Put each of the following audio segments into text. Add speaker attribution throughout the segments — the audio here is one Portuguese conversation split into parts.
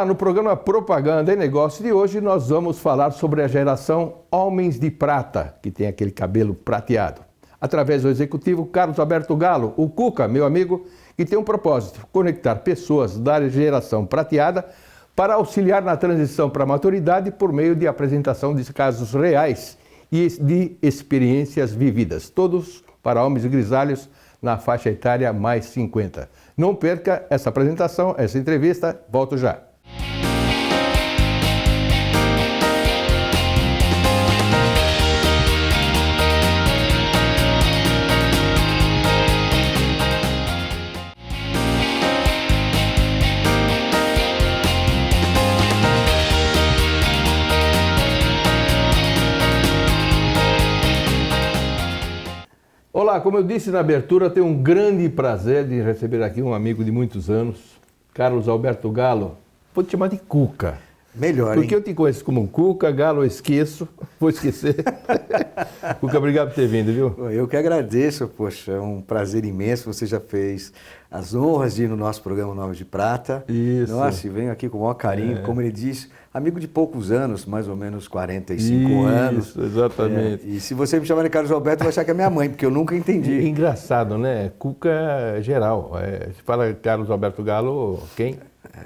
Speaker 1: Olá, no programa Propaganda e Negócio de hoje nós vamos falar sobre a geração Homens de Prata, que tem aquele cabelo prateado. Através do executivo Carlos Alberto Galo, o Cuca, meu amigo, que tem um propósito, conectar pessoas da geração prateada para auxiliar na transição para a maturidade por meio de apresentação de casos reais e de experiências vividas, todos para homens grisalhos na faixa etária mais 50. Não perca essa apresentação, essa entrevista, volto já. Olá, como eu disse na abertura, tenho um grande prazer de receber aqui um amigo de muitos anos, Carlos Alberto Galo. Vou te chamar de Cuca.
Speaker 2: Melhor,
Speaker 1: Porque
Speaker 2: hein?
Speaker 1: eu te conheço como Cuca, Galo eu esqueço, vou esquecer. Cuca, obrigado por ter vindo, viu?
Speaker 2: Eu que agradeço, poxa, é um prazer imenso. Você já fez as honras de ir no nosso programa Novos de Prata.
Speaker 1: Isso.
Speaker 2: Nossa, e venho aqui com o maior carinho, como ele disse, amigo de poucos anos, mais ou menos 45
Speaker 1: Isso,
Speaker 2: anos.
Speaker 1: exatamente.
Speaker 2: E se você me chamar de Carlos Alberto, vai achar que é minha mãe, porque eu nunca entendi.
Speaker 1: Engraçado, né? Cuca é geral. Se fala Carlos Alberto Galo, quem?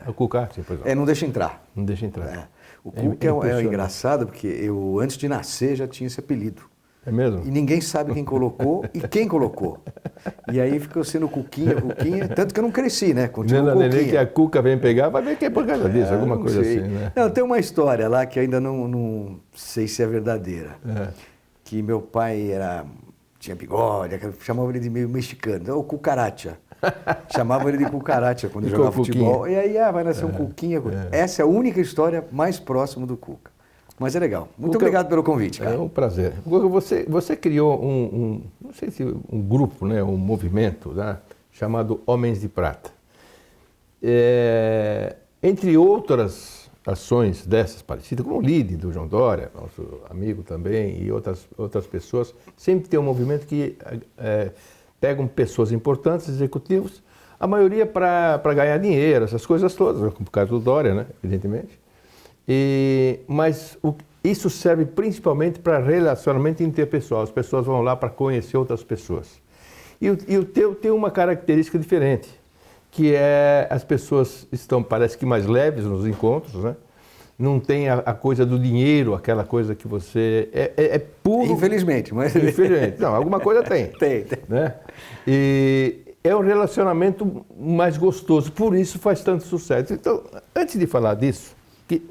Speaker 1: É o Cuca, sim, pois não.
Speaker 2: Não deixa entrar.
Speaker 1: Não deixa entrar.
Speaker 2: O Cuca é
Speaker 1: impressionante.
Speaker 2: engraçado, porque eu, antes de nascer, já tinha esse apelido.
Speaker 1: É mesmo?
Speaker 2: E ninguém sabe quem colocou e quem colocou. E aí ficou sendo Cuquinha, tanto que eu não cresci, né? Continuo
Speaker 1: Neném que
Speaker 2: Cuquinha.
Speaker 1: a Cuca vem pegar, vai ver que é por causa disso, alguma
Speaker 2: Não
Speaker 1: coisa
Speaker 2: sei.
Speaker 1: assim, né?
Speaker 2: Não, tem uma história lá que ainda não sei se é verdadeira. Que meu pai tinha bigode, chamava ele de meio mexicano, então, o Cucaracha. Chamava ele de Cucaracha quando eu
Speaker 1: Ficou
Speaker 2: jogava futebol.
Speaker 1: Cuquinha.
Speaker 2: E aí, vai nascer um Cuquinha. Essa é a única história mais próxima do Cuca. Mas é legal. Muito
Speaker 1: Cuca,
Speaker 2: obrigado pelo convite, cara.
Speaker 1: É um prazer. Você criou não sei se um grupo, né, um movimento, né, chamado Homens de Prata. Entre outras ações dessas parecidas, como o Lide, do João Dória, nosso amigo também, e outras pessoas, sempre tem um movimento que pegam pessoas importantes, executivos, a maioria para ganhar dinheiro, essas coisas todas, como o caso do Dória, né, evidentemente. Mas isso serve principalmente para relacionamento interpessoal. As pessoas vão lá para conhecer outras pessoas. E o teu tem uma característica diferente, que é as pessoas parece que mais leves nos encontros, né? Não tem a coisa do dinheiro, aquela coisa que você... É puro...
Speaker 2: Infelizmente, mas...
Speaker 1: Infelizmente. Não, alguma coisa tem.
Speaker 2: Tem.
Speaker 1: Né? E é um relacionamento mais gostoso, por isso faz tanto sucesso. Então, antes de falar disso,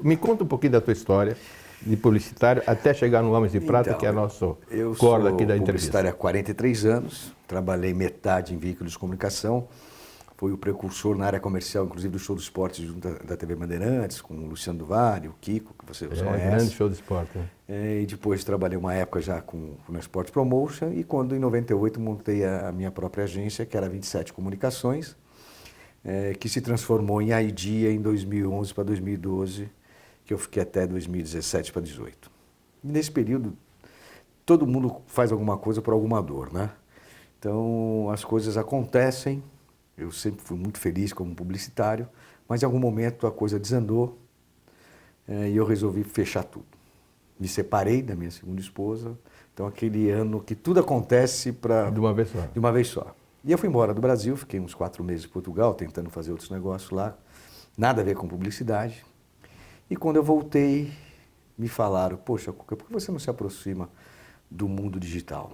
Speaker 1: me conta um pouquinho da tua história de publicitário até chegar no Homens de Prata, que é a nossa corda aqui da entrevista.
Speaker 2: Eu sou publicitário há 43 anos, trabalhei metade em veículos de comunicação, fui o precursor na área comercial, inclusive do show do esporte junto da TV Bandeirantes, com o Luciano do Vale, o Kiko, que você conhece.
Speaker 1: Grande show do esporte.
Speaker 2: E depois trabalhei uma época já com o Sport Promotion e quando em 98 montei a minha própria agência, que era 27 Comunicações, que se transformou em Idea em 2011 para 2012, que eu fiquei até 2017 para 2018. E nesse período, todo mundo faz alguma coisa por alguma dor, né? Então, as coisas acontecem, eu sempre fui muito feliz como publicitário, mas em algum momento a coisa desandou e eu resolvi fechar tudo. Me separei da minha segunda esposa, então aquele ano que tudo acontece
Speaker 1: De uma vez só.
Speaker 2: De uma vez só. E eu fui embora do Brasil, fiquei uns 4 meses em Portugal, tentando fazer outros negócios lá, nada a ver com publicidade. E quando eu voltei, me falaram, poxa, Cuca, por que você não se aproxima do mundo digital?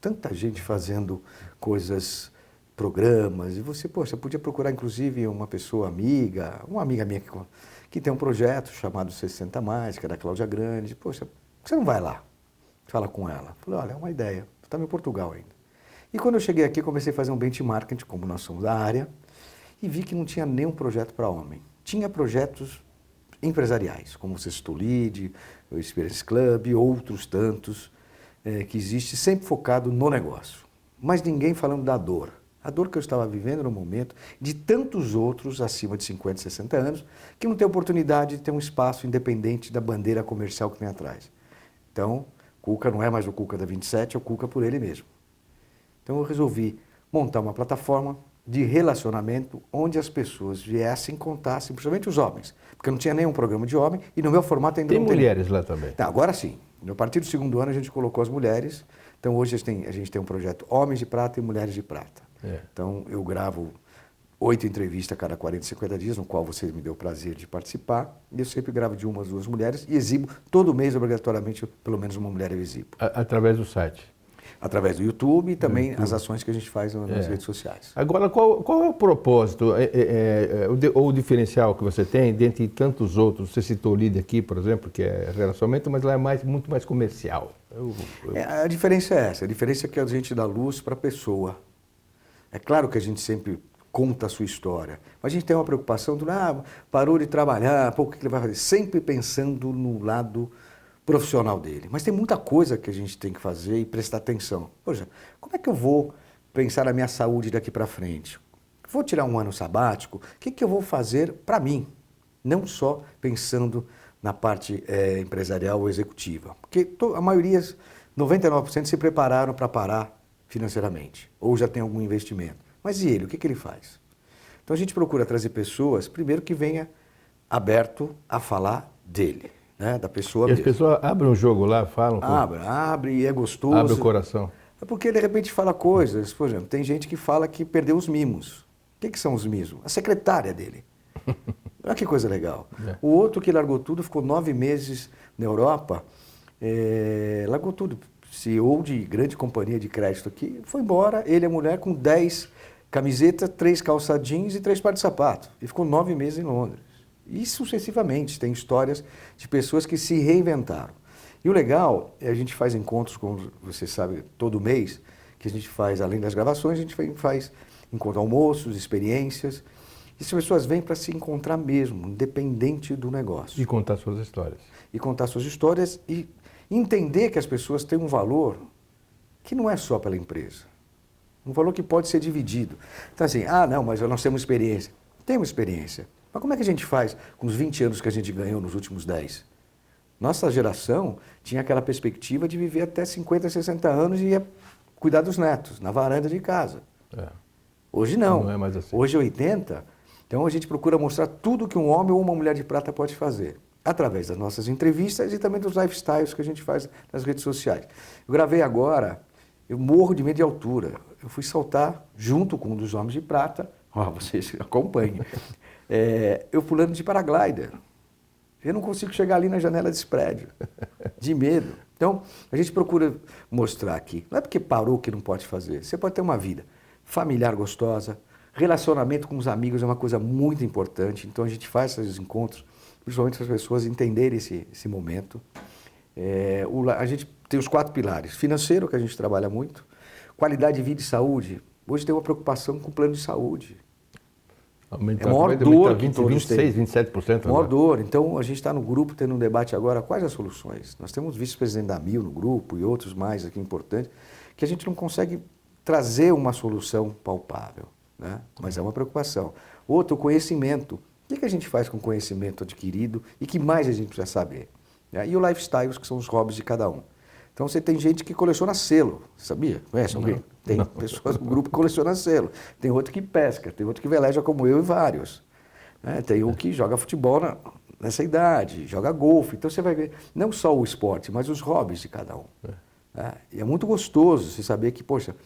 Speaker 2: Tanta gente fazendo coisas, programas, e você, poxa, podia procurar inclusive uma pessoa amiga, uma amiga minha que tem um projeto chamado 60 Mais, que é da Cláudia Grande, poxa, você não vai lá? Fala com ela. Falei, olha, é uma ideia, estava em Portugal ainda. E quando eu cheguei aqui, comecei a fazer um benchmarking, como nós somos da área, e vi que não tinha nenhum projeto para homem. Tinha projetos empresariais, como o Sexto Lead, o Experience Club e outros tantos que existe, sempre focado no negócio. Mas ninguém falando da dor. A dor que eu estava vivendo no momento, de tantos outros acima de 50, 60 anos, que não tem oportunidade de ter um espaço independente da bandeira comercial que vem atrás. Então, Cuca não é mais o Cuca da 27, é o Cuca por ele mesmo. Então eu resolvi montar uma plataforma de relacionamento onde as pessoas viessem, contassem, principalmente os homens, porque não tinha nenhum programa de homem e no meu formato ainda
Speaker 1: Tem
Speaker 2: não tem.
Speaker 1: mulheres lá também?
Speaker 2: Tá, agora sim. A partir do segundo ano a gente colocou as mulheres, então hoje a gente tem um projeto Homens de Prata e Mulheres de Prata. Então eu gravo 8 entrevistas a cada 40, 50 dias, no qual você me deu o prazer de participar, e eu sempre gravo de 1 a 2 mulheres e exibo todo mês, obrigatoriamente, pelo menos uma mulher eu exibo.
Speaker 1: Através do site?
Speaker 2: Através do YouTube e também as ações que a gente faz nas redes sociais.
Speaker 1: Agora, qual é o propósito ou o diferencial que você tem dentre tantos outros? Você citou o Líder aqui, por exemplo, que é relacionamento, mas lá é muito mais comercial.
Speaker 2: A diferença é essa, a diferença é que a gente dá luz para a pessoa. É claro que a gente sempre conta a sua história, mas a gente tem uma preocupação do, parou de trabalhar, o que ele vai fazer? Sempre pensando no lado profissional dele. Mas tem muita coisa que a gente tem que fazer e prestar atenção. Poxa, como é que eu vou pensar na minha saúde daqui para frente? Vou tirar um ano sabático? O que eu vou fazer para mim? Não só pensando na parte empresarial ou executiva. Porque a maioria, 99% se prepararam para parar financeiramente, ou já tem algum investimento. Mas e ele, o que ele faz? Então a gente procura trazer pessoas, primeiro que venha aberto a falar dele. Né, da pessoa
Speaker 1: mesmo. As pessoas abrem um jogo lá, falam?
Speaker 2: Abre e é gostoso.
Speaker 1: Abre o coração.
Speaker 2: É porque de repente fala coisas, por exemplo, tem gente que fala que perdeu os mimos. O que são os mimos? A secretária dele. Olha que coisa legal. O outro que largou tudo, ficou 9 meses na Europa, largou tudo. CEO de grande companhia de crédito aqui, foi embora, ele e a mulher com 10 camisetas, 3 calça jeans e 3 pares de sapato. E ficou 9 meses em Londres. E sucessivamente, tem histórias de pessoas que se reinventaram. E o legal é a gente faz encontros, como você sabe, todo mês, que a gente faz, além das gravações, a gente faz encontros, almoços, experiências. E as pessoas vêm para se encontrar mesmo, independente do negócio.
Speaker 1: E contar suas histórias.
Speaker 2: E contar suas histórias e entender que as pessoas têm um valor que não é só pela empresa. Um valor que pode ser dividido. Então assim, não, mas nós temos experiência. Temos experiência. Mas como é que a gente faz com os 20 anos que a gente ganhou nos últimos 10? Nossa geração tinha aquela perspectiva de viver até 50, 60 anos e ia cuidar dos netos, na varanda de casa. Hoje não.
Speaker 1: Não é mais assim.
Speaker 2: Hoje é 80. Então a gente procura mostrar tudo que um homem ou uma mulher de prata pode fazer. Através das nossas entrevistas e também dos lifestyles que a gente faz nas redes sociais. Eu gravei agora, eu morro de medo de altura. Eu fui saltar junto com um dos homens de prata. Vocês acompanhem. Eu pulando de paraglider. Eu não consigo chegar ali na janela desse prédio, de medo. Então, a gente procura mostrar aqui. Não é porque parou que não pode fazer. Você pode ter uma vida familiar gostosa, relacionamento com os amigos é uma coisa muito importante. Então, a gente faz esses encontros, principalmente para as pessoas entenderem esse momento. A gente tem os 4 pilares. Financeiro, que a gente trabalha muito. Qualidade de vida e saúde. Hoje tem uma preocupação com o plano de saúde.
Speaker 1: Aumenta,
Speaker 2: é a maior dor que
Speaker 1: 26, 27%.
Speaker 2: A maior dor. Então, a gente está no grupo tendo um debate agora, quais as soluções? Nós temos vice-presidente da AMIL no grupo e outros mais aqui importantes, que a gente não consegue trazer uma solução palpável, né? Mas é uma preocupação. Outro, o conhecimento. O que a gente faz com o conhecimento adquirido e que mais a gente precisa saber? E o lifestyle, que são os hobbies de cada um. Então, você tem gente que coleciona selo, sabia? Conhece alguém? Tem pessoas no grupo que colecionam selo. Tem outro que pesca, tem outro que veleja como eu e vários. Tem um que joga futebol nessa idade, joga golfe. Então, você vai ver não só o esporte, mas os hobbies de cada um. E é muito gostoso você saber que, poxa,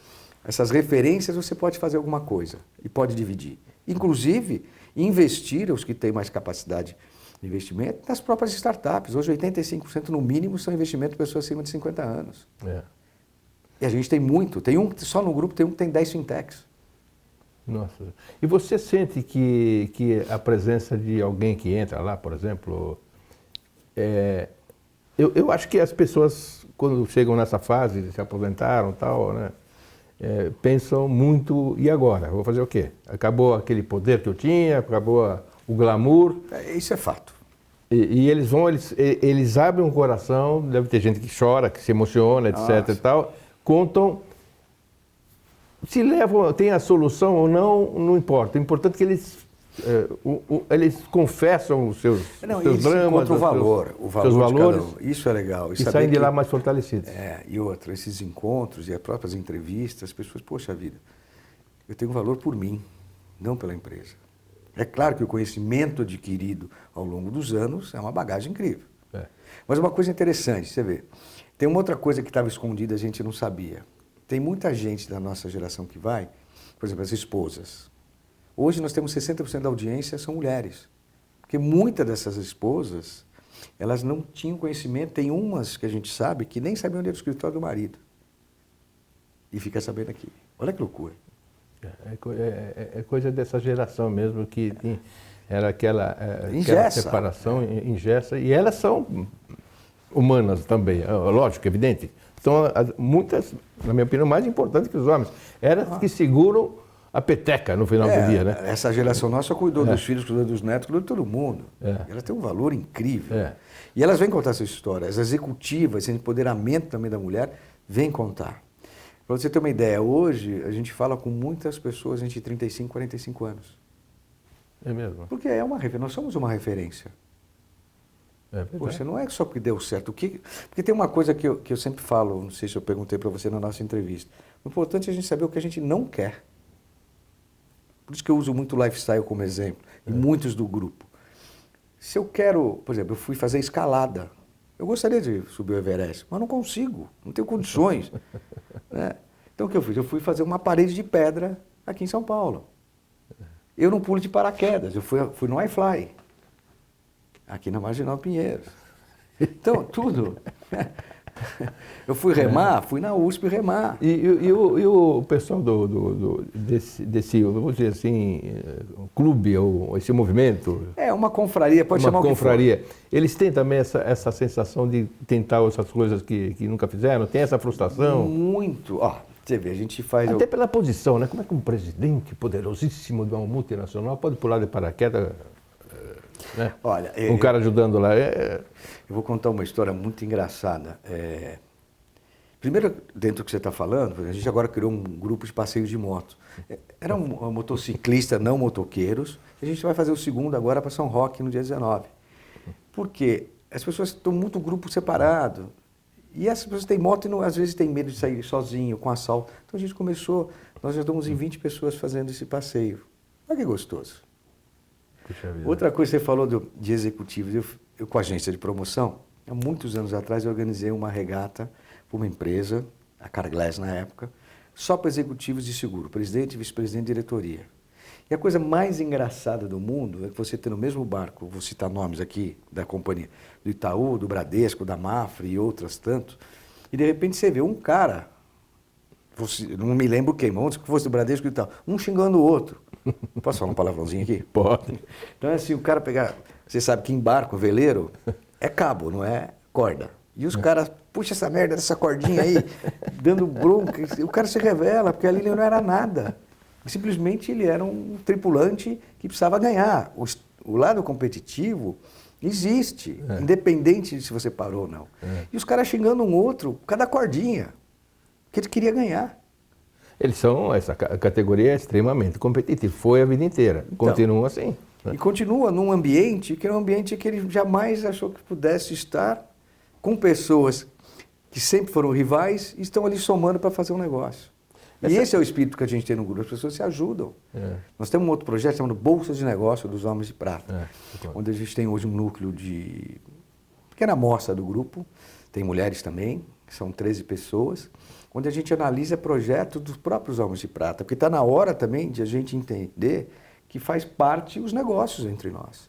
Speaker 2: essas referências você pode fazer alguma coisa e pode dividir. Inclusive, investir, os que têm mais capacidade de investimento, nas próprias startups. Hoje, 85% no mínimo são investimentos de pessoas acima de 50 anos. E a gente tem muito. Só no grupo tem um que tem 10 fintechs.
Speaker 1: Nossa. E você sente que a presença de alguém que entra lá, por exemplo, eu acho que as pessoas, quando chegam nessa fase, se aposentaram e tal, né, pensam muito, e agora? Vou fazer o quê? Acabou aquele poder que eu tinha, acabou o glamour.
Speaker 2: Isso é fato.
Speaker 1: E eles abrem o coração, deve ter gente que chora, que se emociona, etc. e tal, contam, se levam, tem a solução ou não, não importa. O importante é que eles confessam os seus dramas,
Speaker 2: o valor
Speaker 1: seus valores,
Speaker 2: isso é legal.
Speaker 1: E saem de lá mais fortalecidos.
Speaker 2: E outra, esses encontros e as próprias entrevistas, as pessoas, poxa vida, eu tenho um valor por mim. não pela empresa. É claro que o conhecimento adquirido ao longo dos anos é uma bagagem incrível. Mas uma coisa interessante, você vê, tem uma outra coisa que estava escondida, a gente não sabia. Tem muita gente da nossa geração que vai, por exemplo, as esposas. Hoje nós temos 60% da audiência são mulheres. Porque muitas dessas esposas, elas não tinham conhecimento, tem umas que a gente sabe que nem sabiam onde era o escritório do marido. E fica sabendo aqui. Olha que loucura.
Speaker 1: É coisa dessa geração mesmo, que era aquela separação ingessa. E elas são humanas também, lógico, evidente. São muitas, na minha opinião, mais importantes que os homens. Elas que seguram a peteca no final do dia, né?
Speaker 2: Essa geração nossa cuidou dos filhos, cuidou dos netos, cuidou de todo mundo. Ela tem um valor incrível. E elas vêm contar essa história. As executivas, esse empoderamento também da mulher, vêm contar. Para você ter uma ideia, hoje a gente fala com muitas pessoas entre 35 e 45 anos.
Speaker 1: É mesmo?
Speaker 2: Porque nós somos uma referência. Poxa, não é só porque deu certo. Porque tem uma coisa que eu sempre falo, não sei se eu perguntei para você na nossa entrevista. O importante é a gente saber o que a gente não quer. Por isso que eu uso muito o lifestyle como exemplo, e muitos do grupo. Se eu quero, por exemplo, eu fui fazer escalada. Eu gostaria de subir o Everest, mas não consigo, não tenho condições. Né? Então o que eu fiz? Eu fui fazer uma parede de pedra aqui em São Paulo. Eu não pulo de paraquedas, eu fui no iFly, aqui na Marginal Pinheiros. Então, tudo. Eu fui remar, fui na USP remar.
Speaker 1: E o pessoal desse, vamos dizer assim, clube, ou esse movimento?
Speaker 2: Uma confraria, pode chamar o que for.
Speaker 1: Uma confraria. Eles têm também essa sensação de tentar essas coisas que nunca fizeram? Tem essa frustração?
Speaker 2: Muito. Você vê, a gente faz...
Speaker 1: Até pela posição, né? Como é que um presidente poderosíssimo de uma multinacional pode pular de paraquedas, né?
Speaker 2: Olha,
Speaker 1: um cara ajudando lá?
Speaker 2: Eu vou contar uma história muito engraçada. Primeiro, dentro do que você está falando, a gente agora criou um grupo de passeios de moto. Era um motociclista, não motoqueiros. A gente vai fazer o segundo agora para São Roque, no dia 19. Por quê? As pessoas estão muito grupo separado. E as pessoas têm moto e às vezes têm medo de sair sozinho, com assalto. Então a gente começou, nós já estamos em 20 pessoas fazendo esse passeio. Olha que gostoso. Outra coisa que você falou de executivos, eu com a agência de promoção, há muitos anos atrás eu organizei uma regata para uma empresa, a Carglass na época, só para executivos de seguro, presidente, vice-presidente e diretoria. E a coisa mais engraçada do mundo é que você ter no mesmo barco, vou citar nomes aqui da companhia, do Itaú, do Bradesco, da Mafra e outras tanto, e de repente você vê um cara, não me lembro quem, mas que fosse do Bradesco e Itaú, um xingando o outro. Posso falar um palavrãozinho aqui?
Speaker 1: Pode.
Speaker 2: Então é assim, o cara pegar, você sabe que em barco, veleiro, é cabo, não é corda. E os caras, puxa essa merda dessa cordinha aí, dando bronca, o cara se revela, porque ali ele não era nada. Simplesmente ele era um tripulante que precisava ganhar. O lado competitivo existe, independente de se você parou ou não. E os caras xingando um outro por causa da cordinha, porque ele queria ganhar.
Speaker 1: Essa categoria é extremamente competitiva, foi a vida inteira, continua assim.
Speaker 2: E continua num ambiente que é um ambiente que ele jamais achou que pudesse estar com pessoas que sempre foram rivais e estão ali somando para fazer um negócio. E esse é o espírito que a gente tem no grupo, as pessoas se ajudam. Nós temos um outro projeto chamado Bolsa de Negócio dos Homens de Prata, onde a gente tem hoje um núcleo de pequena amostra do grupo, tem mulheres também, que são 13 pessoas, onde a gente analisa projetos dos próprios Homens de Prata, porque está na hora também de a gente entender que faz parte os negócios entre nós.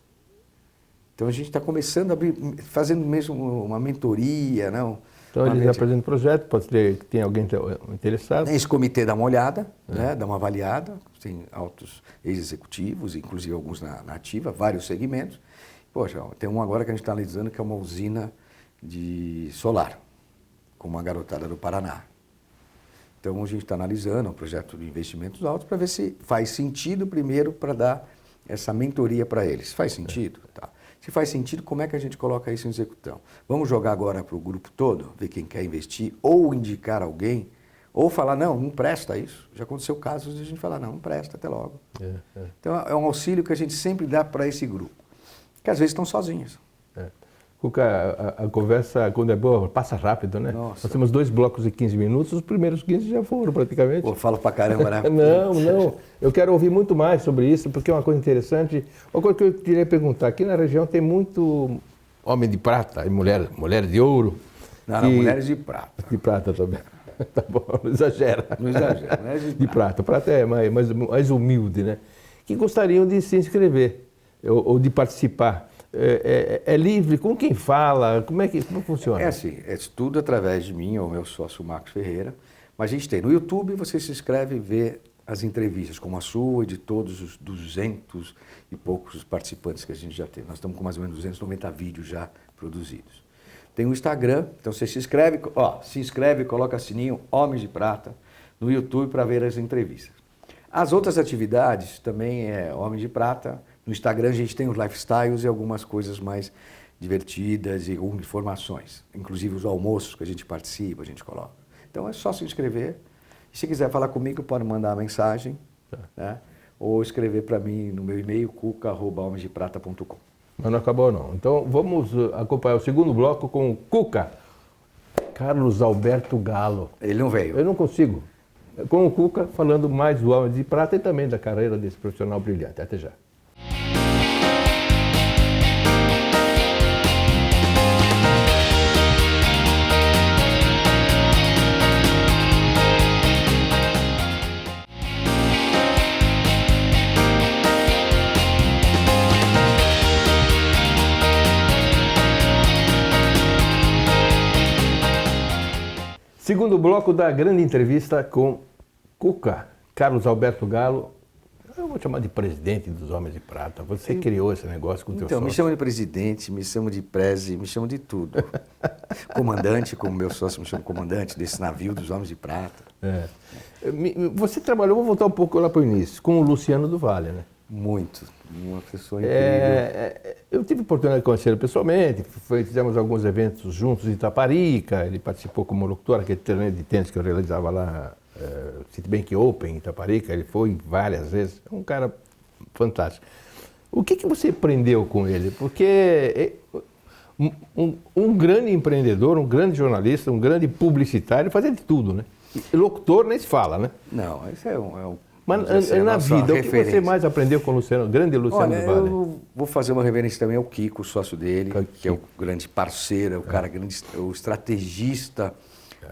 Speaker 2: Então a gente está começando a abrir, fazendo mesmo uma mentoria, não?
Speaker 1: Então eles apresentam o projeto, pode ter que tem alguém interessado.
Speaker 2: Esse comitê dá uma olhada, né, dá uma avaliada, tem altos ex-executivos, inclusive alguns na ativa, vários segmentos. Poxa, tem um agora que a gente está analisando que é uma usina de solar, com uma garotada do Paraná. Então a gente está analisando um projeto de investimentos altos para ver se faz sentido primeiro para dar essa mentoria para eles. Faz sentido? Tá. Se faz sentido, como é que a gente coloca isso em execução? Vamos jogar agora para o grupo todo, ver quem quer investir, ou indicar alguém, ou falar, não presta isso. Já aconteceu casos de a gente falar, não presta, até logo. Então é um auxílio que a gente sempre dá para esse grupo, que às vezes estão sozinhos.
Speaker 1: Cuca, a conversa, quando é boa, passa rápido, né?
Speaker 2: Nossa.
Speaker 1: Nós temos 2 blocos de 15 minutos, os primeiros 15 já foram praticamente.
Speaker 2: Pô, falo pra caramba, né?
Speaker 1: Não. Eu quero ouvir muito mais sobre isso, porque é uma coisa interessante. Uma coisa que eu queria perguntar, aqui na região tem muito homem de prata e mulher de ouro.
Speaker 2: Não, mulheres de prata.
Speaker 1: De prata também. Tá bom, não exagera.
Speaker 2: Não exagera, mulheres
Speaker 1: de prata. Prata é mais humilde, né? Que gostariam de se inscrever ou de participar. É livre? Com quem fala? Como funciona?
Speaker 2: É assim, é tudo através de mim ou meu sócio Marcos Ferreira. Mas a gente tem no YouTube, você se inscreve e vê as entrevistas, como a sua e de todos os 200 e poucos participantes que a gente já tem. Nós estamos com mais ou menos 290 vídeos já produzidos. Tem o Instagram, então você se inscreve, coloca sininho, Homens de Prata, no YouTube para ver as entrevistas. As outras atividades também é Homens de Prata. No Instagram a gente tem os lifestyles e algumas coisas mais divertidas e algumas informações. Inclusive os almoços que a gente participa, a gente coloca. Então é só se inscrever. E se quiser falar comigo, pode mandar uma mensagem, né? Ou escrever para mim no meu e-mail, cuca@homensdeprata.com.
Speaker 1: Mas não acabou não. Então vamos acompanhar o segundo bloco com o Cuca, Carlos Alberto Galo.
Speaker 2: Ele não veio.
Speaker 1: Eu não consigo. Com o Cuca falando mais do Homem de Prata e também da carreira desse profissional brilhante. Até já. Segundo bloco da grande entrevista com Cuca, Carlos Alberto Galo. Eu vou chamar de presidente dos Homens de Prata. Você criou esse negócio com o teu
Speaker 2: Então,
Speaker 1: sócio.
Speaker 2: me chama de presidente, me chama de prezi, me chama de tudo. Comandante, como meu sócio me chama comandante desse navio dos Homens de Prata.
Speaker 1: Você trabalhou, vou voltar um pouco lá para o início, com o Luciano do Vale, né?
Speaker 2: Muito. Uma pessoa incrível.
Speaker 1: Eu tive a oportunidade de conhecer ele pessoalmente, fizemos alguns eventos juntos em Itaparica, ele participou como locutor, aquele torneio de tênis que eu realizava lá, Citibank Open em Itaparica, ele foi várias vezes, é um cara fantástico. O que você aprendeu com ele? Porque um grande empreendedor, um grande jornalista, um grande publicitário, fazia de tudo, né? E locutor nem se fala, né?
Speaker 2: Não, isso é um
Speaker 1: Mas na vida, o que você mais aprendeu com o Luciano, grande Luciano do Vale?
Speaker 2: Eu vou fazer uma reverência também ao Kiko, o sócio dele, que é o grande parceiro, o cara grande, o estrategista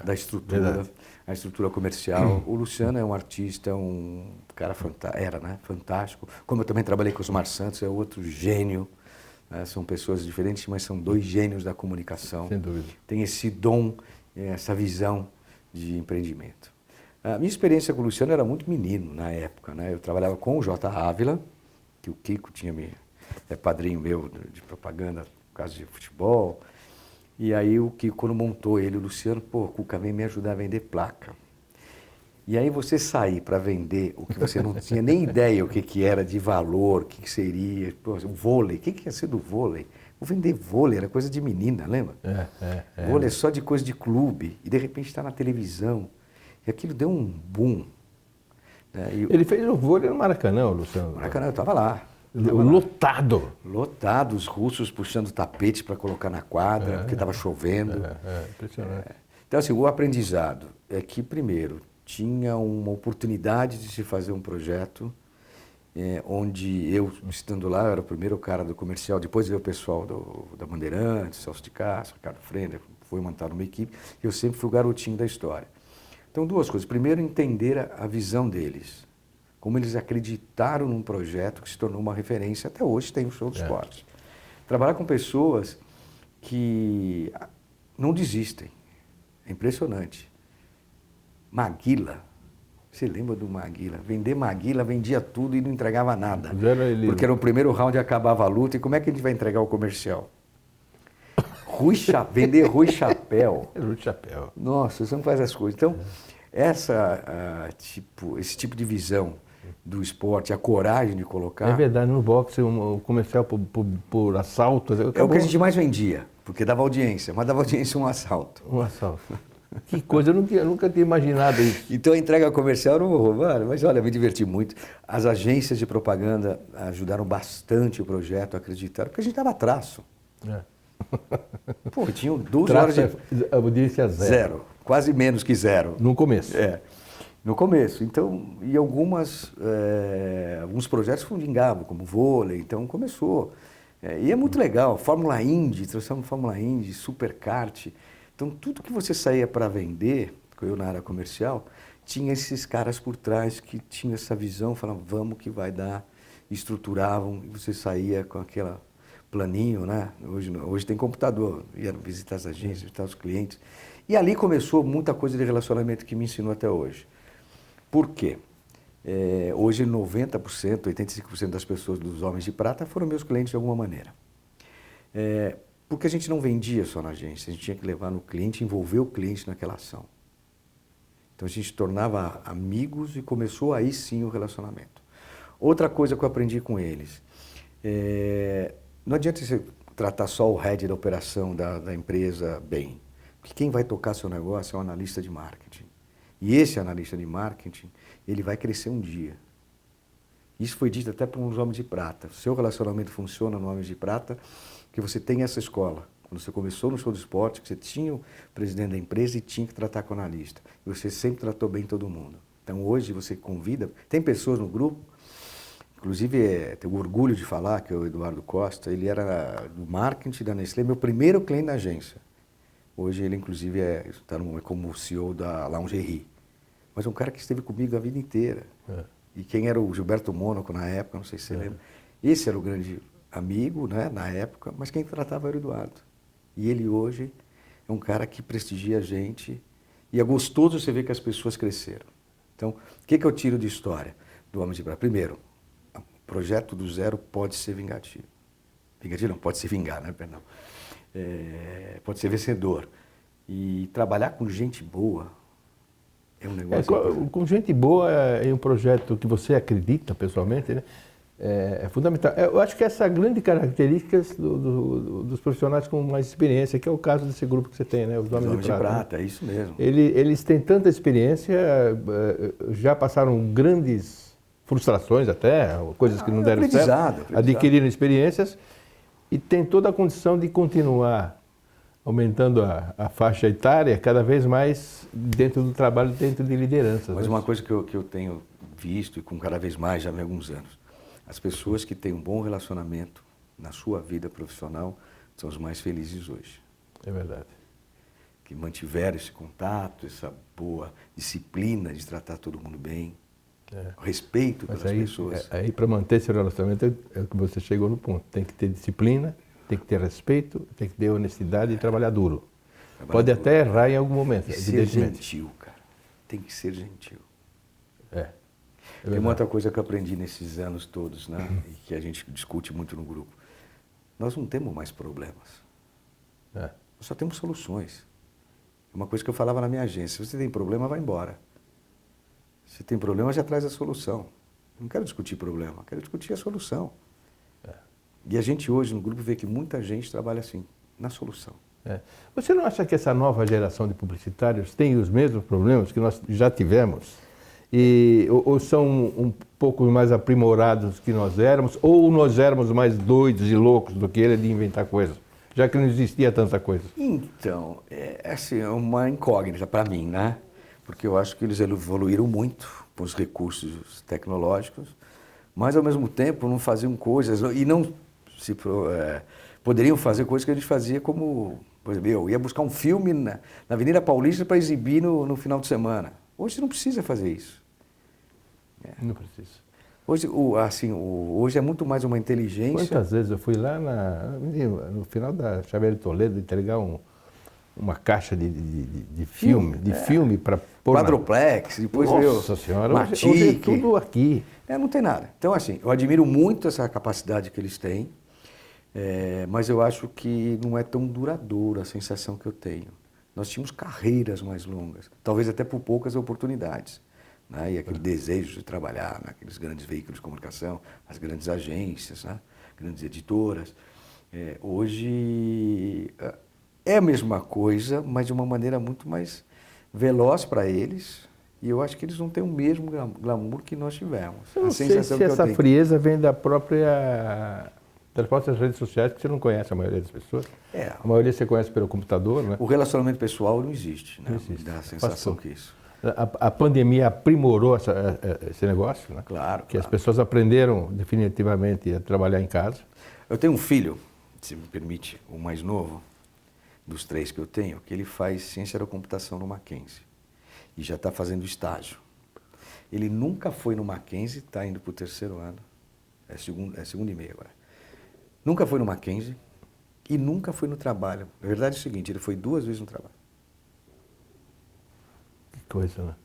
Speaker 2: da estrutura, verdade. A estrutura comercial. O Luciano é um artista, um cara fantástico. Como eu também trabalhei com o Osmar Santos, é outro gênio. Né? São pessoas diferentes, mas são 2 gênios da comunicação.
Speaker 1: Sem dúvida.
Speaker 2: Tem esse dom, essa visão de empreendimento. A minha experiência com o Luciano era muito menino na época, né? Eu trabalhava com o J. Ávila, que o Kiko é padrinho meu de propaganda, por causa de futebol. E aí o Kiko, quando montou ele, o Luciano, Cuca, vem me ajudar a vender placa. E aí você sair para vender o que você não tinha nem ideia o que era de valor, o que seria, o vôlei, o que ia ser do vôlei? Vou vender vôlei, era coisa de menina, lembra? Vôlei é só de coisa de clube, e de repente está na televisão. E aquilo deu um boom. Né?
Speaker 1: Ele fez o vôlei no Maracanã, Luciano.
Speaker 2: Maracanã, eu estava lá.
Speaker 1: Lotado.
Speaker 2: Lotado, os russos puxando tapete para colocar na quadra, porque estava chovendo.
Speaker 1: Impressionante.
Speaker 2: Então, assim, o aprendizado é que, primeiro, tinha uma oportunidade de se fazer um projeto onde eu, estando lá, eu era o primeiro cara do comercial, depois veio o pessoal da Bandeirantes, Celso de Castro, Ricardo Frender, foi montar uma equipe, eu sempre fui o garotinho da história. Então, 2 coisas. Primeiro, entender a visão deles. Como eles acreditaram num projeto que se tornou uma referência, até hoje tem o Show dos Esportes. Trabalhar com pessoas que não desistem. É impressionante. Maguila. Você lembra do Maguila? Vender Maguila, vendia tudo e não entregava nada. Porque era o primeiro round e acabava a luta. E como é que a gente vai entregar o comercial? Vender Rui Chapéu.
Speaker 1: Rui Chapéu.
Speaker 2: Nossa, você não faz as coisas. Então, esse tipo de visão do esporte, a coragem de colocar...
Speaker 1: É verdade, no boxe, o comercial por assalto...
Speaker 2: É o que a gente mais vendia, porque dava audiência, mas dava audiência um assalto.
Speaker 1: Um assalto. Que coisa, eu nunca tinha imaginado isso.
Speaker 2: Então a entrega comercial não roubaram, mas olha, me diverti muito. As agências de propaganda ajudaram bastante o projeto, acreditaram, porque a gente dava traço. Pô, tinham 12 horas de...
Speaker 1: Audiência zero.
Speaker 2: Zero. Quase menos que zero.
Speaker 1: No começo.
Speaker 2: No começo. Então, e alguns projetos vingavam, como vôlei, então começou. E é muito legal. Fórmula Indy, trouxemos Fórmula Indy, Superkart. Então, tudo que você saía para vender, eu na área comercial, tinha esses caras por trás que tinham essa visão, falavam, vamos que vai dar, estruturavam, e você saía com aquela planinho, né? Hoje tem computador, ia visitar as agências, visitar os clientes. E ali começou muita coisa de relacionamento que me ensinou até hoje. Por quê? Hoje 90%, 85% das pessoas, dos homens de prata, foram meus clientes de alguma maneira. Porque a gente não vendia só na agência, a gente tinha que levar no cliente, envolver o cliente naquela ação. Então a gente tornava amigos e começou aí sim o relacionamento. Outra coisa que eu aprendi com eles, não adianta você tratar só o head da operação da empresa bem, porque quem vai tocar seu negócio é um analista de marketing. E esse analista de marketing, ele vai crescer um dia. Isso foi dito até para uns homens de prata. O seu relacionamento funciona no Homens de Prata, que você tem essa escola. Quando você começou no show do esporte, que você tinha o presidente da empresa e tinha que tratar com o analista. E você sempre tratou bem todo mundo. Então hoje você convida, tem pessoas no grupo, inclusive tenho orgulho de falar que é o Eduardo Costa, ele era do marketing da Nestlé, meu primeiro cliente na agência. Hoje ele inclusive está como CEO da Lingerie. Mas é um cara que esteve comigo a vida inteira. E quem era o Gilberto Mônaco na época, não sei se você lembra. Esse era o grande amigo, né, na época, mas quem tratava era o Eduardo. E ele hoje é um cara que prestigia a gente e é gostoso você ver que as pessoas cresceram. Então, o que eu tiro de história do Homem de Prata? Primeiro, o projeto do zero pode ser vingativo. Vingativo não, pode se vingar, né? Perdão. Pode ser vencedor. E trabalhar com gente boa é um negócio...
Speaker 1: Com gente boa é um projeto que você acredita pessoalmente, né? É fundamental. Eu acho que essa é a grande característica dos profissionais com mais experiência, que é o caso desse grupo que você tem, né? Os Homens de Prata.
Speaker 2: É isso mesmo.
Speaker 1: Eles têm tanta experiência, já passaram grandes frustrações até, coisas que não deram certo, adquiriram experiências e têm toda a condição de continuar aumentando a faixa etária cada vez mais dentro do trabalho, dentro de liderança.
Speaker 2: Mas uma coisa que eu tenho visto e com cada vez mais já há alguns anos, as pessoas que têm um bom relacionamento na sua vida profissional são os mais felizes hoje.
Speaker 1: É verdade.
Speaker 2: Que mantiveram esse contato, essa boa disciplina de tratar todo mundo bem, o respeito pelas pessoas.
Speaker 1: Aí para manter esse relacionamento é que você chegou no ponto. Tem que ter disciplina, tem que ter respeito, tem que ter honestidade e trabalhar duro. Pode até errar em algum momento,
Speaker 2: evidentemente. Ser gentil, cara. Tem que ser gentil. Tem uma outra coisa que eu aprendi nesses anos todos, né? E que a gente discute muito no grupo. Nós não temos mais problemas. Nós só temos soluções. Uma coisa que eu falava na minha agência, se você tem problema, vai embora. Se tem problema, já traz a solução. Eu não quero discutir problema, eu quero discutir a solução. E a gente hoje no grupo vê que muita gente trabalha assim, na solução.
Speaker 1: Você não acha que essa nova geração de publicitários tem os mesmos problemas que nós já tivemos? Ou são um pouco mais aprimorados que nós éramos, ou nós éramos mais doidos e loucos do que ele de inventar coisas, já que não existia tanta coisa?
Speaker 2: Então, assim, é uma incógnita para mim, né? Porque eu acho que eles evoluíram muito com os recursos tecnológicos, mas ao mesmo tempo não faziam coisas, e não poderiam fazer coisas que a gente fazia como, por exemplo, eu ia buscar um filme na Avenida Paulista para exibir no final de semana. Hoje você não precisa fazer isso.
Speaker 1: Não precisa.
Speaker 2: Hoje é muito mais uma inteligência.
Speaker 1: Quantas vezes eu fui lá no final da Xavier de Toledo entregar uma caixa de filme para pôr
Speaker 2: Quadroplex, depois
Speaker 1: Nossa Senhora,
Speaker 2: Matic.
Speaker 1: Hoje é tudo aqui.
Speaker 2: Não tem nada. Então, assim, eu admiro muito essa capacidade que eles têm, mas eu acho que não é tão duradoura a sensação que eu tenho. Nós tínhamos carreiras mais longas, talvez até por poucas oportunidades. Né? E aquele desejo de trabalhar naqueles grandes veículos de comunicação, as grandes agências, né? Grandes editoras. Hoje é a mesma coisa, mas de uma maneira muito mais veloz para eles. E eu acho que eles não têm o mesmo glamour que nós tivemos.
Speaker 1: Eu não sei se essa frieza vem da própria Transporte as redes sociais, que você não conhece a maioria das pessoas.
Speaker 2: É.
Speaker 1: A maioria você conhece pelo computador, né?
Speaker 2: O relacionamento pessoal não existe, né?
Speaker 1: Não existe.
Speaker 2: Dá a sensação
Speaker 1: Passou.
Speaker 2: que isso.
Speaker 1: A pandemia aprimorou esse negócio, né?
Speaker 2: Claro.
Speaker 1: Que as pessoas aprenderam definitivamente a trabalhar em casa.
Speaker 2: Eu tenho um filho, se me permite, o mais novo dos 3 que eu tenho, que ele faz ciência da computação no Mackenzie e já está fazendo estágio. Ele nunca foi no Mackenzie, está indo para o 3º ano, é segundo e meio agora. Nunca foi no Mackenzie e nunca foi no trabalho. Na verdade é o seguinte, ele foi 2 vezes no trabalho.
Speaker 1: Que coisa, né?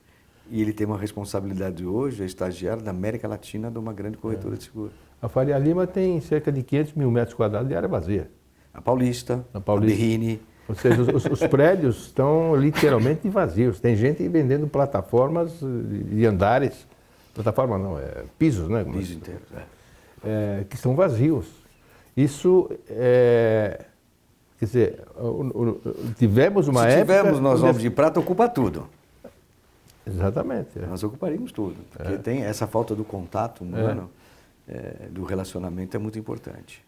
Speaker 2: E ele tem uma responsabilidade hoje, é estagiário da América Latina de uma grande corretora de seguro.
Speaker 1: A Faria Lima tem cerca de 500 mil metros quadrados de área vazia.
Speaker 2: A Paulista,
Speaker 1: Na Paulista.
Speaker 2: a Berrini.
Speaker 1: Ou seja, os prédios estão literalmente vazios. Tem gente vendendo plataformas de andares. Plataforma não, pisos, né?
Speaker 2: Piso inteiro,
Speaker 1: que estão vazios. Isso quer dizer, tivemos uma época...
Speaker 2: Se tivermos nós homens de prata, ocupa tudo.
Speaker 1: Exatamente.
Speaker 2: Nós ocuparíamos tudo. Porque tem essa falta do contato humano, do relacionamento é muito importante.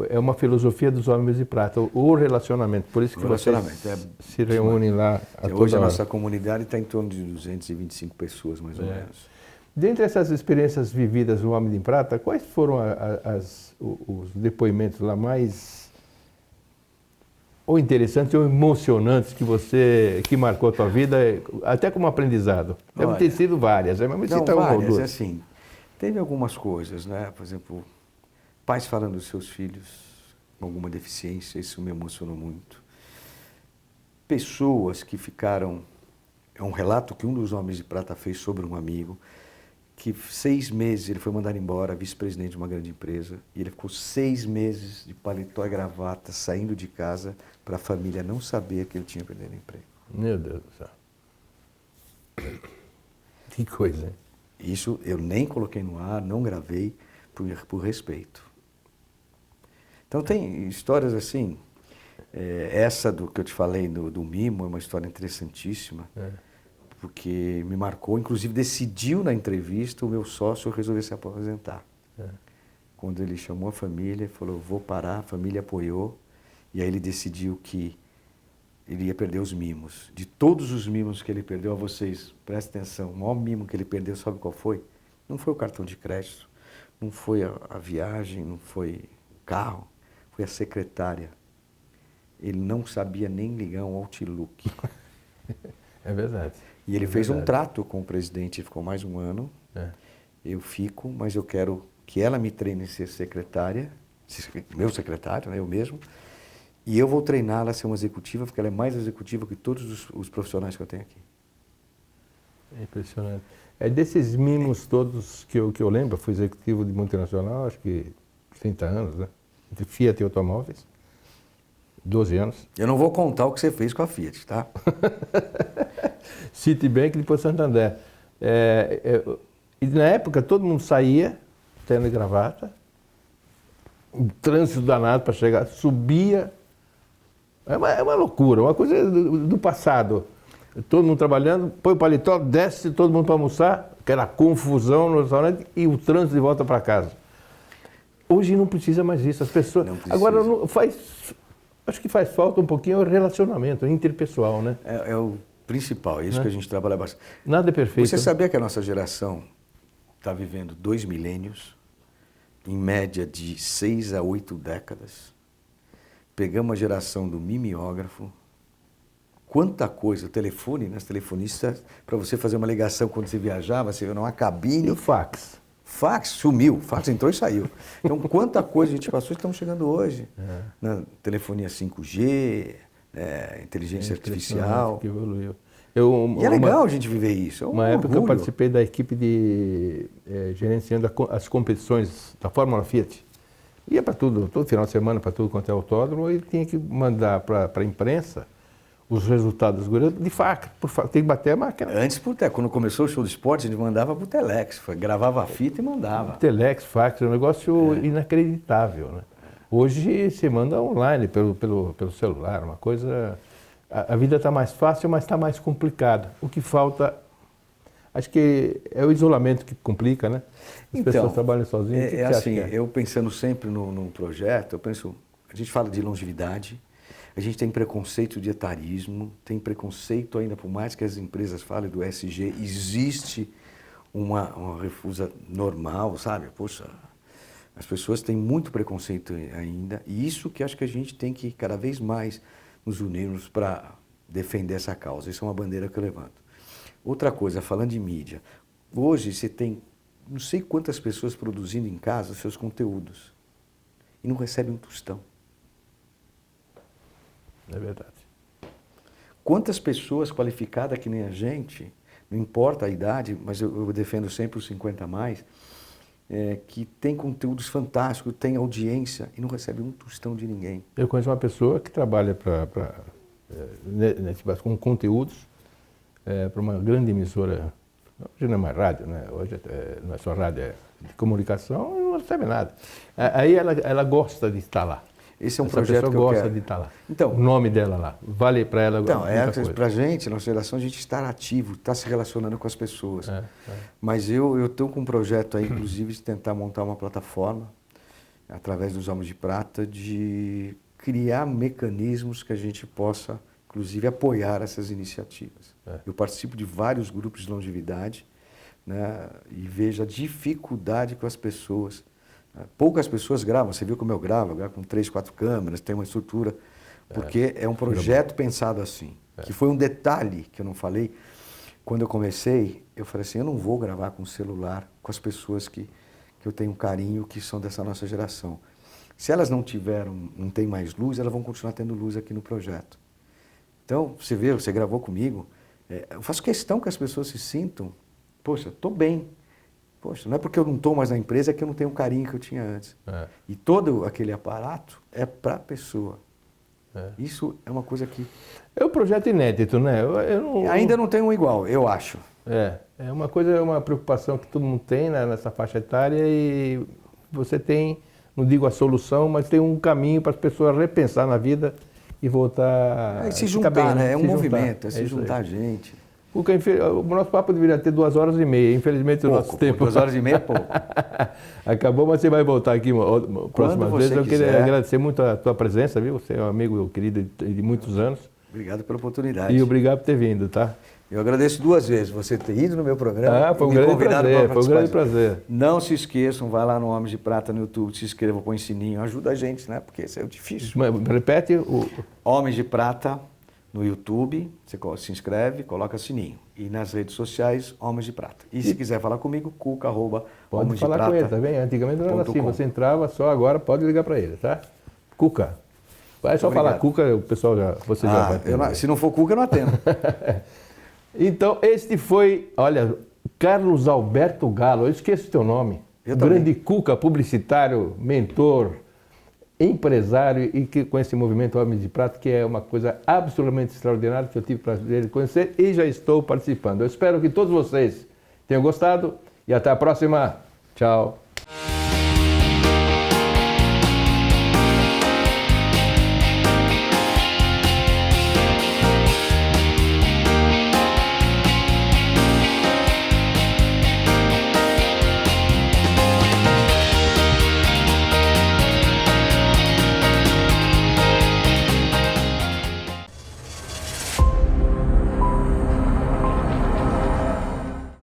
Speaker 1: É uma filosofia dos homens de prata, o relacionamento. Por isso que vocês se reúnem lá a toda
Speaker 2: Hoje a
Speaker 1: hora.
Speaker 2: nossa comunidade está em torno de 225 pessoas, mais ou menos.
Speaker 1: Dentre essas experiências vividas no Homem de Prata, quais foram os depoimentos lá mais ou interessantes ou emocionantes que marcou a tua vida, até como aprendizado? Deve ter sido várias, mas me cita uma ou duas.
Speaker 2: Assim, teve algumas coisas, né? Por exemplo, pais falando dos seus filhos com alguma deficiência, isso me emocionou muito. Pessoas que ficaram... É um relato que um dos Homens de Prata fez sobre um amigo, que 6 meses ele foi mandado embora, vice-presidente de uma grande empresa, e ele ficou 6 meses de paletó e gravata, saindo de casa, para a família não saber que ele tinha perdido o emprego.
Speaker 1: Meu Deus do céu. Que coisa, hein?
Speaker 2: Isso eu nem coloquei no ar, não gravei, por respeito. Então tem histórias assim, essa do que eu te falei do mimo é uma história interessantíssima, porque me marcou, inclusive decidiu na entrevista o meu sócio resolver se aposentar. Quando ele chamou a família, falou, vou parar, a família apoiou, e aí ele decidiu que ele ia perder os mimos. De todos os mimos que ele perdeu, a vocês, prestem atenção, o maior mimo que ele perdeu, sabe qual foi? Não foi o cartão de crédito, não foi a viagem, não foi o carro, foi a secretária. Ele não sabia nem ligar um Outlook.
Speaker 1: É verdade.
Speaker 2: E ele fez um trato com o presidente, ficou mais um ano. Eu fico, mas eu quero que ela me treine a ser secretária, meu secretário, né, eu mesmo, e eu vou treiná-la a ser uma executiva, porque ela é mais executiva que todos os profissionais que eu tenho aqui.
Speaker 1: É impressionante. Desses mimos todos que eu lembro, eu fui executivo de multinacional, acho que 30 anos, né? Entre Fiat e automóveis, 12 anos.
Speaker 2: Eu não vou contar o que você fez com a Fiat, tá?
Speaker 1: Citibank e depois Santander. E na época todo mundo saía, terno e gravata, um trânsito danado para chegar, subia. É uma loucura, uma coisa do passado. Todo mundo trabalhando, põe o paletó, desce todo mundo para almoçar, aquela confusão no restaurante e o trânsito de volta para casa. Hoje não precisa mais isso, as pessoas... Agora, acho que faz falta um pouquinho o relacionamento interpessoal, né?
Speaker 2: É o principal, é isso que a gente trabalha bastante.
Speaker 1: Nada é perfeito.
Speaker 2: Você sabia que a nossa geração está vivendo 2 milênios, em média de 6 a 8 décadas? Pegamos a geração do mimeógrafo, quanta coisa, o telefone, né? Os telefonistas, para você fazer uma ligação quando você viajava, você ia numa cabine.
Speaker 1: E o fax?
Speaker 2: Fax sumiu, fax entrou e saiu. Então, quanta coisa a gente passou, estamos chegando hoje. Na telefonia 5G, inteligência artificial.
Speaker 1: Que evoluiu.
Speaker 2: E é legal a gente viver isso.
Speaker 1: Uma época eu participei da equipe de gerenciando as competições da Fórmula Fiat. Ia para tudo, todo final de semana, para tudo quanto é autódromo, e tinha que mandar para a imprensa os resultados de fax. Tem que bater a máquina.
Speaker 2: Antes, quando começou o show do esporte, a gente mandava para o Telex, gravava a fita e mandava.
Speaker 1: Telex, fax, é um negócio inacreditável, né? Hoje você manda online, pelo celular, uma coisa... A vida está mais fácil, mas está mais complicada. O que falta... Acho que é o isolamento que complica, né? As pessoas trabalham sozinhas.
Speaker 2: É assim, eu pensando sempre num projeto, eu penso, a gente fala de longevidade, a gente tem preconceito de etarismo, tem preconceito ainda, por mais que as empresas falem do ESG, existe uma refusa normal, sabe? Poxa, as pessoas têm muito preconceito ainda, e isso que acho que a gente tem que cada vez mais nos unirmos para defender essa causa. Isso é uma bandeira que eu levanto. Outra coisa, falando de mídia, hoje você tem não sei quantas pessoas produzindo em casa seus conteúdos e não recebem um tostão.
Speaker 1: É verdade.
Speaker 2: Quantas pessoas qualificadas que nem a gente, não importa a idade, mas eu defendo sempre os 50 a mais, que tem conteúdos fantásticos, tem audiência e não recebe um tostão de ninguém.
Speaker 1: Eu conheço uma pessoa que trabalha com conteúdos para uma grande emissora. Hoje não é mais rádio, né? Hoje não é só rádio, é de comunicação e não recebe nada. Aí ela gosta de estar lá.
Speaker 2: Esse é um
Speaker 1: Essa
Speaker 2: projeto
Speaker 1: pessoa
Speaker 2: que eu
Speaker 1: gosta
Speaker 2: quero.
Speaker 1: de estar lá.
Speaker 2: Então,
Speaker 1: o nome dela lá. Vale para ela
Speaker 2: então,
Speaker 1: muita coisa.
Speaker 2: Para a gente, nossa geração, a gente estar ativo, estar se relacionando com as pessoas. Mas eu estou com um projeto aí, inclusive, de tentar montar uma plataforma, através dos Homens de Prata, de criar mecanismos que a gente possa, inclusive, apoiar essas iniciativas. Eu participo de vários grupos de longevidade, né, e vejo a dificuldade com as pessoas. Poucas pessoas gravam, você viu como eu gravo com 3, 4 câmeras, tem uma estrutura, porque é um projeto pensado assim, que foi um detalhe que eu não falei. Quando eu comecei, eu falei assim, eu não vou gravar com celular com as pessoas que eu tenho um carinho, que são dessa nossa geração. Se elas não têm mais luz, elas vão continuar tendo luz aqui no projeto. Então, você vê, você gravou comigo, eu faço questão que as pessoas se sintam, poxa, estou bem. Poxa, não é porque eu não estou mais na empresa que eu não tenho o carinho que eu tinha antes. E todo aquele aparato é para a pessoa. Isso é uma coisa que...
Speaker 1: É um projeto inédito, né?
Speaker 2: Ainda não tem um igual, eu acho.
Speaker 1: É uma coisa, é uma preocupação que todo mundo tem, né, nessa faixa etária, e você tem, não digo a solução, mas tem um caminho para as pessoas repensar na vida e voltar...
Speaker 2: se juntar, bem, né? É um movimento,
Speaker 1: é
Speaker 2: se juntar a gente.
Speaker 1: Porque o nosso papo deveria ter 2h30, infelizmente o nosso tempo...
Speaker 2: 2h30 é pouco.
Speaker 1: Acabou, mas você vai voltar aqui próxima vez. Eu queria agradecer muito a tua presença, viu? Você é um amigo querido de muitos anos.
Speaker 2: Obrigado pela oportunidade.
Speaker 1: E obrigado por ter vindo, tá?
Speaker 2: Eu agradeço 2 vezes você ter ido no meu programa.
Speaker 1: Foi um grande prazer, foi um grande prazer.
Speaker 2: Não se esqueçam, vai lá no Homens de Prata no YouTube, se inscreva, põe sininho, ajuda a gente, né? Porque isso é difícil.
Speaker 1: Repete
Speaker 2: Homens de Prata no YouTube, você se inscreve, coloca sininho. E nas redes sociais, Homens de Prata. E se quiser falar comigo, cuca@homensdeprata.com.
Speaker 1: Pode falar com ele, tá bem? Antigamente não era assim, você entrava só, agora pode ligar para ele, tá? Cuca. Vai só falar Cuca, o pessoal você já vai atender.
Speaker 2: Se não for Cuca, eu não atendo.
Speaker 1: Então, este foi, olha, Carlos Alberto Galo, eu esqueço o teu nome. Grande Cuca, publicitário, mentor, empresário e que com esse movimento Homens de Prata, que é uma coisa absolutamente extraordinária que eu tive o prazer de conhecer e já estou participando. Eu espero que todos vocês tenham gostado e até a próxima. Tchau.